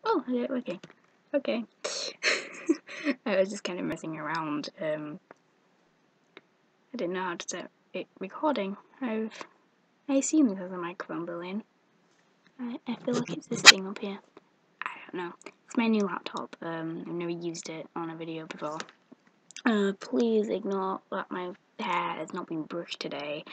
Oh, okay. Okay. I was just kind of messing around. I didn't know how to set it recording. I assume this has a microphone built in. I feel like it's this thing up here. I don't know. It's my new laptop. I've never used it on a video before. Please ignore that my hair has not been brushed today.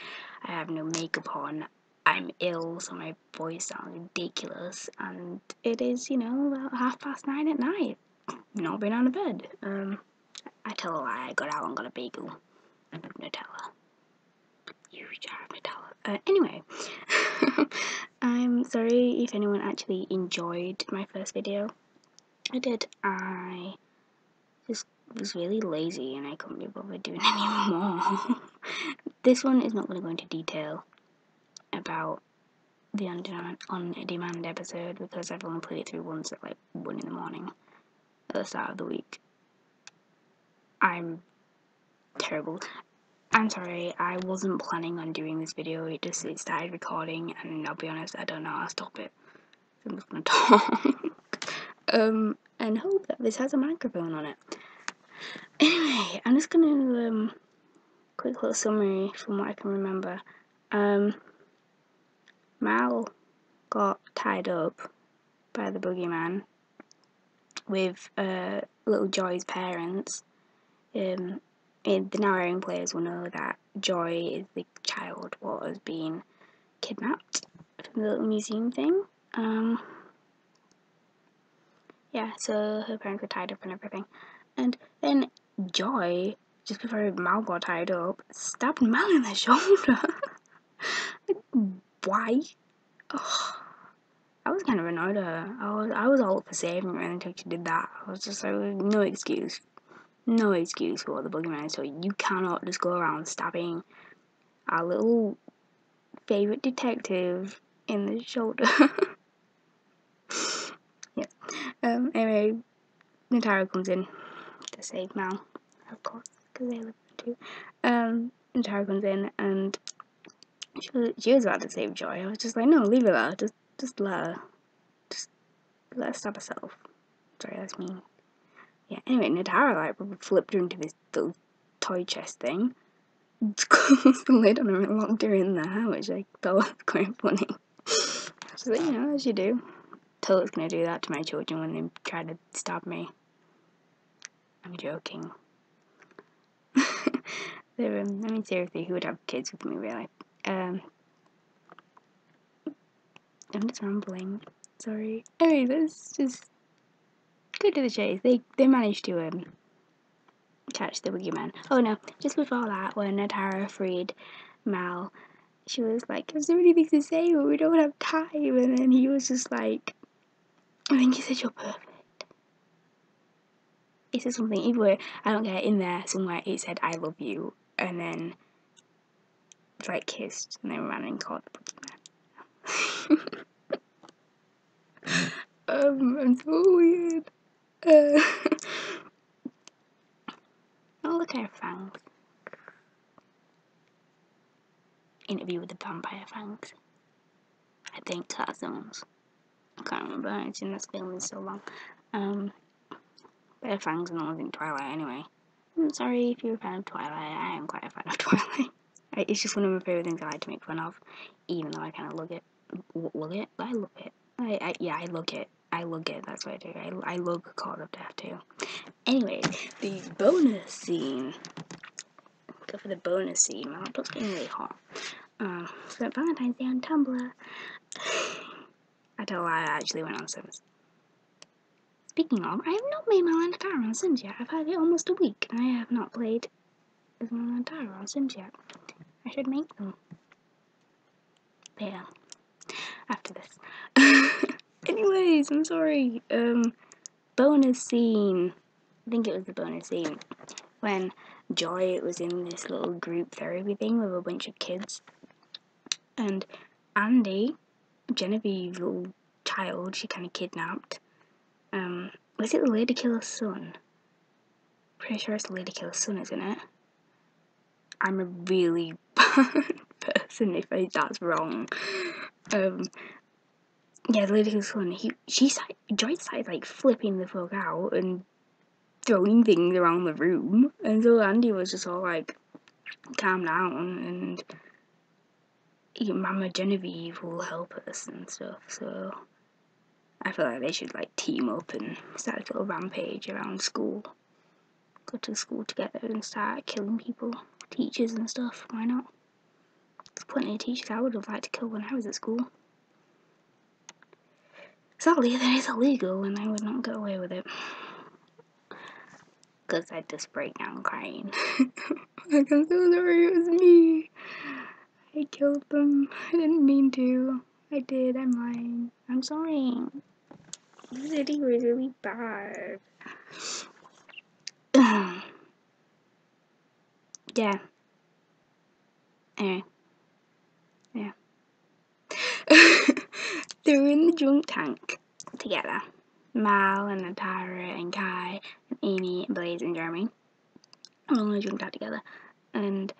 I have no makeup on. I'm ill, so my voice sounds ridiculous. And it is, about 9:30 at night. Not been out of bed. I tell a lie. I got out and got a bagel and Nutella. You have Nutella. Anyway, I'm sorry if anyone actually enjoyed my first video. I did. I just was really lazy and I couldn't be bothered doing any more. This one is not going to go into detail about the on-demand episode because I've only played it through once at like 1 in the morning at the start of the week. I'm terrible. I'm sorry, I wasn't planning on doing this video, it started recording and I'll be honest, I don't know how to stop it. So I'm just gonna talk. And hope that this has a microphone on it. Anyway, I'm just gonna quick little summary from what I can remember. Mal got tied up by the boogeyman with little Joy's parents. The narrating players will know that Joy is the child what has been kidnapped from the little museum thing. Yeah, so her parents were tied up and everything. And then Joy, just before Mal got tied up, stabbed Mal in the shoulder. Why? Oh, I was kind of annoyed at her. I was all up for saving her until she did that. I was just like, no excuse. No excuse for what the boogeyman is. So you cannot just go around stabbing our little favourite detective in the shoulder. Yeah. Anyway, Natara comes in to save Mal, of course, because they live too. Natara comes in and she was about to save Joy. I was just like, no, leave her there. Just let her. Just let her stab herself. Sorry, that's mean. Yeah, anyway, Natara flipped her into this little toy chest thing. Closed the lid on her and locked her in there, which I thought was quite funny. She's like, as you do. Toad's gonna do that to my children when they try to stab me. I'm joking. Seriously, who would have kids with me, really? I'm just rambling. Sorry. Anyway, let's just go to the chase. They managed to catch the boogeyman. Oh no, just before that, when Natara freed Mal, she was like, "There's so many things to say, but we don't have time." And then he was just like, "I think he said you're perfect." He said something, either way, I don't care, in there somewhere it said "I love you," and then like kissed, and then ran and caught the boogeyman. I'm so weird. Oh, look at her fangs. Interview with the Vampire Fangs. I think that's the ones. I can't remember, it's in this film, it's so long. But her fangs are not in Twilight anyway. I'm sorry if you're a fan of Twilight, I am quite a fan of Twilight. It's just one of my favourite things I like to make fun of, even though I kind of lug it. Lug it? I love it. I lug it. I lug it, that's what I do. I lug Cause of Death too. Anyway, the bonus scene. Go for the bonus scene. My laptop's getting really hot. Spent Valentine's Day on Tumblr. I tell a lie, I actually went on Sims. Speaking of, I have not made my Lantara on Sims yet. I've had it almost a week and I have not played as my Lantara on Sims yet. I should make them. Later. After this. Anyways, I'm sorry. Bonus scene. I think it was the bonus scene. When Joy was in this little group therapy thing with a bunch of kids. And Andy, Genevieve's little child, she kind of kidnapped. Was it the Lady Killer's son? Pretty sure it's the Lady Killer's son, isn't it? I'm a really bad person if that's wrong. yeah, the lady who's fun. Joy started like flipping the fuck out and throwing things around the room, and so Andy was just all like, calm down, and Mama Genevieve will help us and stuff. So I feel like they should like team up and start a little rampage around school. Go to school together and start killing people, teachers and stuff. Why not? There's plenty of teachers I would have liked to kill when I was at school. Sadly, that is illegal, and I would not get away with it. Because I'd just break down crying. Like, I'm so sorry, it was me. I killed them. I didn't mean to. I did, I'm lying. I'm sorry. You said he was really bad. Yeah. Anyway. Yeah. They were in the drunk tank together. Mal and Natara and Kai and Amy and Blaze and Jeremy. All in the drunk tank together. And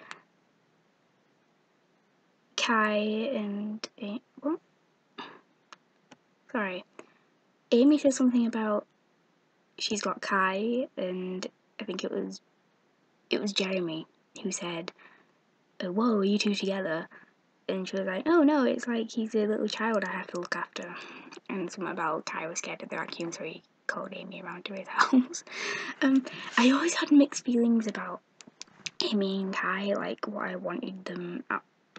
Kai and what? Sorry. Amy said something about she's got Kai, and I think it was Jeremy who said, "Whoa, are you two together?" And she was like, "Oh no, it's like he's a little child I have to look after." And something about Kai was scared of the vacuum, so he called Amy around to his house. I always had mixed feelings about Amy and Kai, like what I wanted them,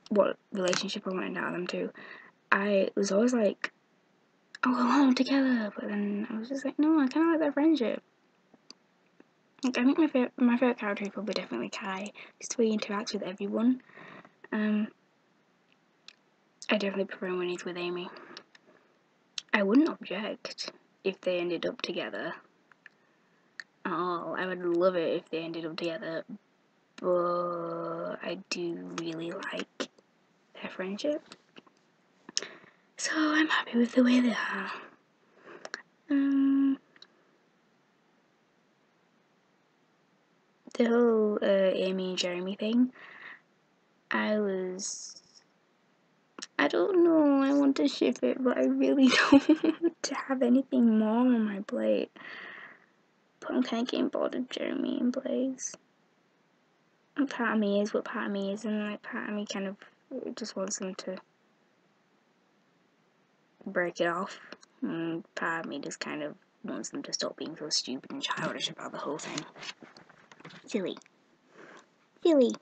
what relationship I wanted out of them two. I was always like, oh, I want them together, but then I was just like, no, I kind of like their friendship. Like, I think my favorite character is probably definitely Kai, just the way he interacts with everyone. I definitely prefer when he's with Amy. I wouldn't object if they ended up together. Oh, I would love it if they ended up together, but I do really like their friendship. So I'm happy with the way they are. The whole Amy and Jeremy thing, I don't know, I want to ship it, but I really don't want to have anything more on my plate. But I'm kind of getting bored of Jeremy and Blaze. And part of me is what part of me is, and like part of me kind of just wants them to break it off. And part of me just kind of wants them to stop being so stupid and childish about the whole thing. Silly. Silly.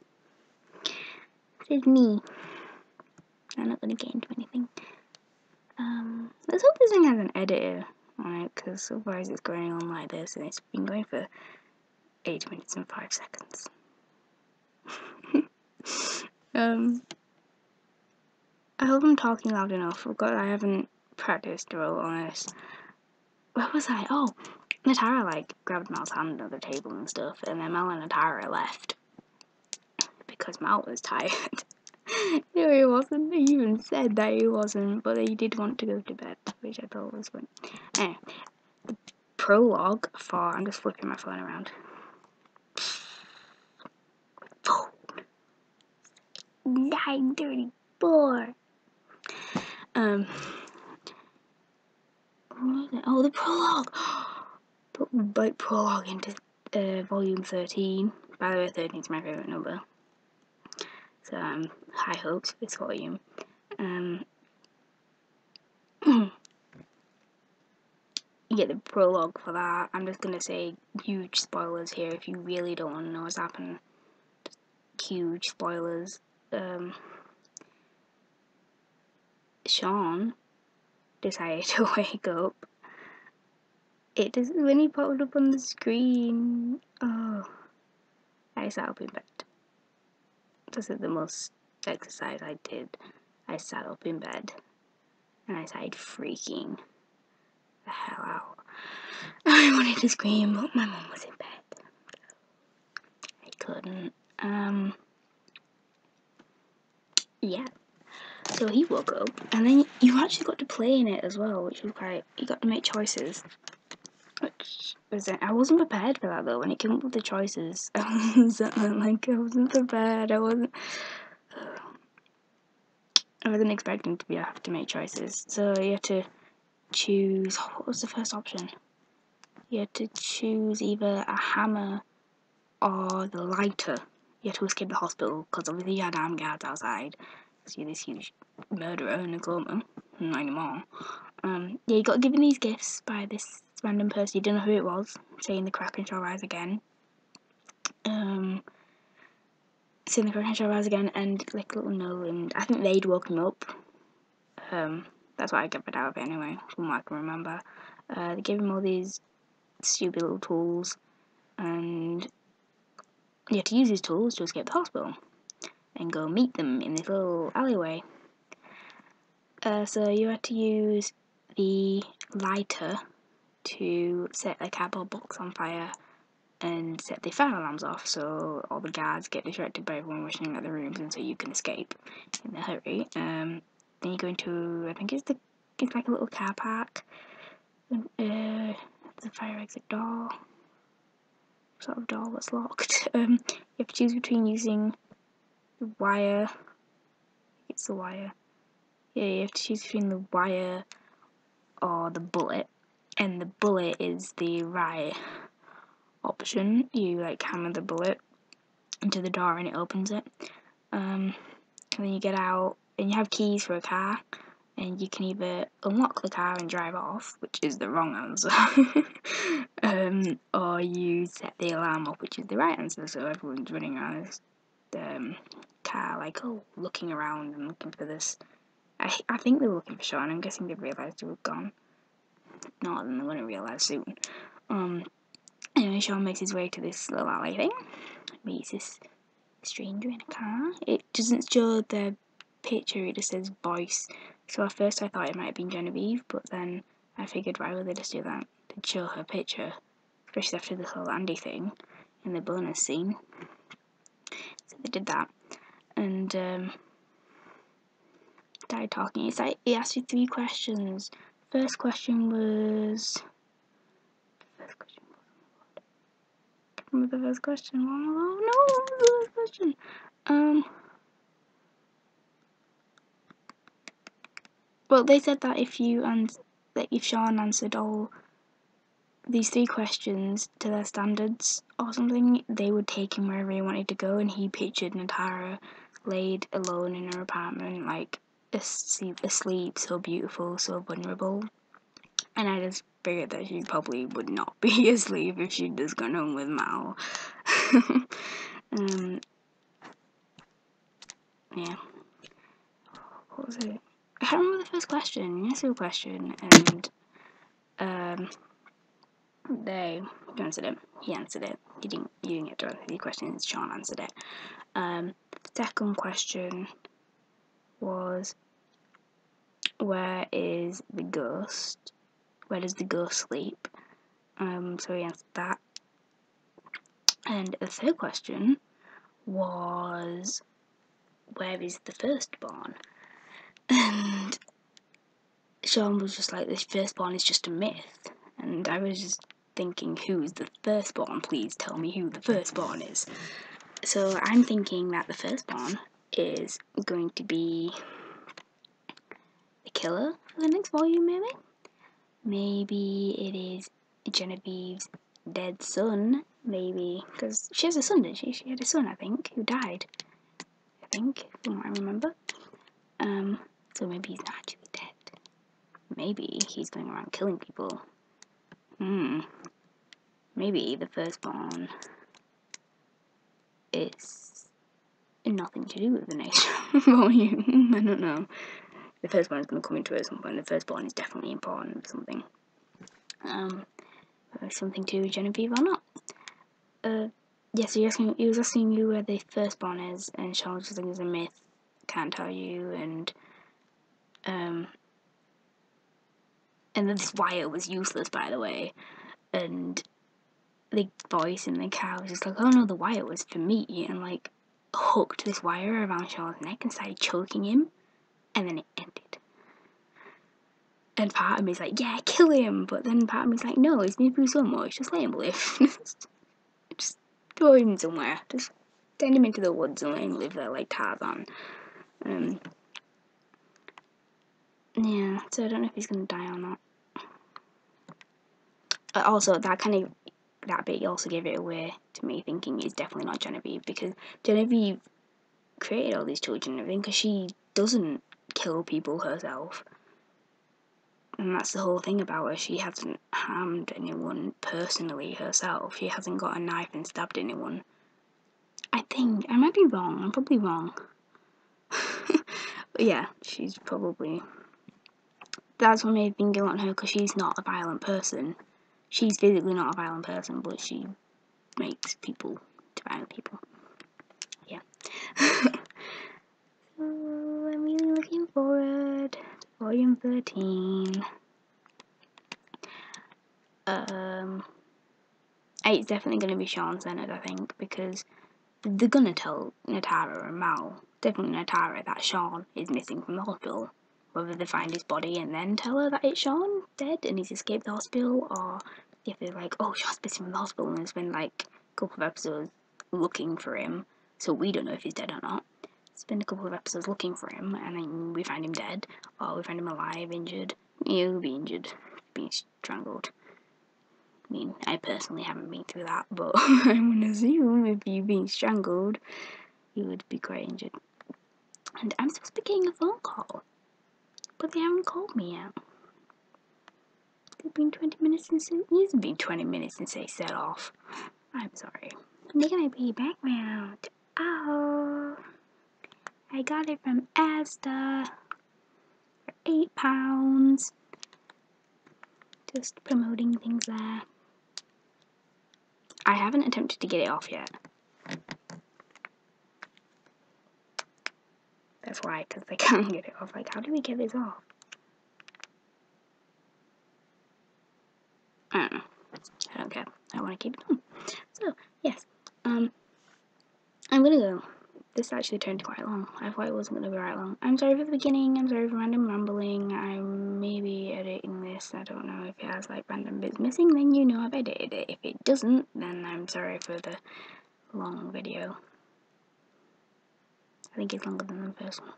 This is me. I'm not gonna get into anything. Let's hope this thing has an editor on it, because otherwise it's going on like this, and it's been going for 8 minutes and 5 seconds. I hope I'm talking loud enough. I haven't practiced, to be honest. Where was I? Oh, Natara like grabbed Mal's hand under the table and stuff, and then Mal and Natara left because Mal was tired. No, he wasn't. He even said that he wasn't, but he did want to go to bed, which I thought was fun. Anyway, the prologue for... I'm just flipping my phone around. 9:34. What was it? Oh, the prologue. The prologue into volume 13. By the way, 13 is my favourite number. So high hopes for this volume. You get the prologue for that. I'm just gonna say huge spoilers here if you really don't want to know what's happened. Huge spoilers. Sean decided to wake up. When he popped up on the screen. Oh, I sat up in bed. This is the most exercise I did. I sat up in bed and I started freaking the hell out. I wanted to scream, but my mum was in bed. I couldn't. Yeah. So he woke up, and then you actually got to play in it as well, which was quite. You got to make choices. Which was I wasn't prepared for that though. When it came up with the choices, I wasn't prepared. I wasn't. I wasn't expecting to have to make choices. So you had to choose. What was the first option? You had to choose either a hammer or the lighter. You had to escape the hospital because obviously you had armed guards outside. So you're this huge murderer in a coma. Not anymore. Yeah, you got given these gifts by this random person. You didn't know who it was, saying the Kraken shall rise again. Saying the Kraken shall rise again, and like a little note, and I think they'd woke him up. That's what I get out of it anyway, from what I can remember. They gave him all these stupid little tools, and you had to use these tools to escape the hospital and go meet them in this little alleyway. So you had to use the lighter to set a cardboard box on fire and set the fire alarms off, so all the guards get distracted by everyone rushing out the rooms, and so you can escape in a hurry. Then you go into, I think it's like a little car park. The fire exit door, sort of door that's locked. You have to choose between using the wire. It's the wire. Yeah, you have to choose between the wire or the bullet, and the bullet is the right option. You like hammer the bullet into the door and it opens it. And then you get out and you have keys for a car, and you can either unlock the car and drive off, which is the wrong answer, or you set the alarm off, which is the right answer. So everyone's running around this car, like, looking around and looking for this. I think they were looking for Sean. I'm guessing they realised he was gone. Not, then they're going to realise soon. Anyway, Sean makes his way to this little alley thing, meets this stranger in a car. It doesn't show the picture, it just says voice. So at first I thought it might have been Genevieve, but then I figured, why would they just do that? They'd show her picture, especially after this whole Andy thing in the bonus scene. So they did that, and started talking. It's like he asked you 3 questions. First question was. Remember the first question? Oh no, the first question. Well, they said that if Sean answered all these 3 questions to their standards or something, they would take him wherever he wanted to go, and he pictured Natara laid alone in her apartment, like asleep, so beautiful, so vulnerable. And I just figured that she probably would not be asleep if she'd just gone home with Mal. Yeah. What was it? I can't remember the first question. You asked a question, and they answered it. He answered it. You didn't get to answer the questions. Sean answered it. The second question was, where is the ghost? Where does the ghost sleep? So he answered that. And the third question was, where is the firstborn? And Sean was just like, this firstborn is just a myth. And I was just thinking, who's the firstborn? Please tell me who the firstborn is. So I'm thinking that the firstborn is going to be the killer for the next volume, maybe? Maybe it is Genevieve's dead son, maybe, because she has a son, didn't she? She had a son, I think, who died. I think, from what I remember. So maybe he's not actually dead. Maybe he's going around killing people. Maybe the firstborn is nothing to do with the next volume. I don't know. The firstborn is going to come into it at some point. The firstborn is definitely important or something. Something to Genevieve or not. Yeah, so he was asking you where the firstborn is, and Sean was just like, it's a myth, can't tell you, and then this wire was useless, by the way, and the voice in the car was just like, oh no, the wire was for me, and like hooked this wire around Sean's neck and started choking him, and then it ended. And part of me's like, yeah, kill him, but then part of me's like, no, he's been through so much, just let him live. Just throw him somewhere, just send him into the woods and let him live there like Tarzan. Yeah, so I don't know if he's gonna die or not. Also, that bit also gave it away to me, thinking it's definitely not Genevieve, because Genevieve created all these children and everything because she doesn't kill people herself. And that's the whole thing about her. She hasn't harmed anyone personally herself. She hasn't got a knife and stabbed anyone. I think, I might be wrong, I'm probably wrong. But yeah, she's probably... That's what made me think on her, because she's not a violent person. She's physically not a violent person, but she makes people to violent people. Yeah. So, I'm really looking forward to volume 13. It's definitely going to be Sean centered, I think, because they're going to tell Natara and Mal, definitely Natara, that Sean is missing from the hospital. Whether they find his body and then tell her that it's Sean dead and he's escaped the hospital, or if they're like, oh, Sean's missing from the hospital, and it's been like a couple of episodes looking for him, so we don't know if he's dead or not. Spend a couple of episodes looking for him, and then we find him dead, or we find him alive, injured. He'll be injured, being strangled. I mean, I personally haven't been through that, but I'm gonna assume if you've been strangled, you would be quite injured. And I'm supposed to be getting a phone call, but they haven't called me yet. It's been 20 minutes since it's been 20 minutes since they set off. I'm sorry. They're gonna be background. Oh, I got it from Asda for £8. Just promoting things there. I haven't attempted to get it off yet. That's why, because they can't get it off. Like, how do we get this off? I don't know. I don't care. I want to keep it on. So, yes. I'm gonna go. This actually turned quite long. I thought it wasn't gonna be right long. I'm sorry for the beginning. I'm sorry for random rambling. I may be editing this. I don't know if it has like random bits missing. Then you know I've edited it. If it doesn't, then I'm sorry for the long video. I think it's longer than the first one.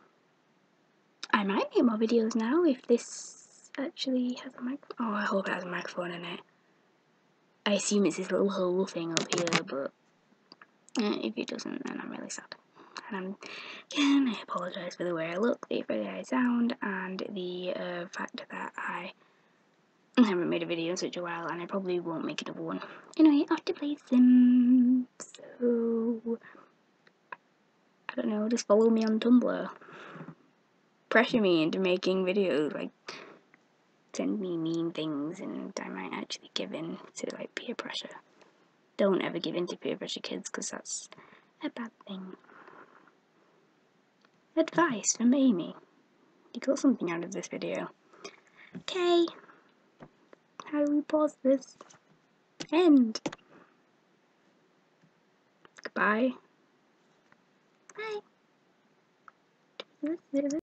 I might make more videos now if this actually has a microphone. Oh, I hope it has a microphone in it. I assume it's this little hole thing up here, but if it doesn't, then I'm really sad. And again, I apologise for the way I look, the way I sound, and the fact that I haven't made a video in such a while, and I probably won't make another one. Anyway, I have to play Sims, so I don't know, just follow me on Tumblr. Pressure me into making videos, like send me mean things, and I might actually give in to like peer pressure. Don't ever give in to peer pressure, kids, because that's a bad thing. Advice from Amy. You got something out of this video. Okay. How do we pause this? End. Goodbye. Bye.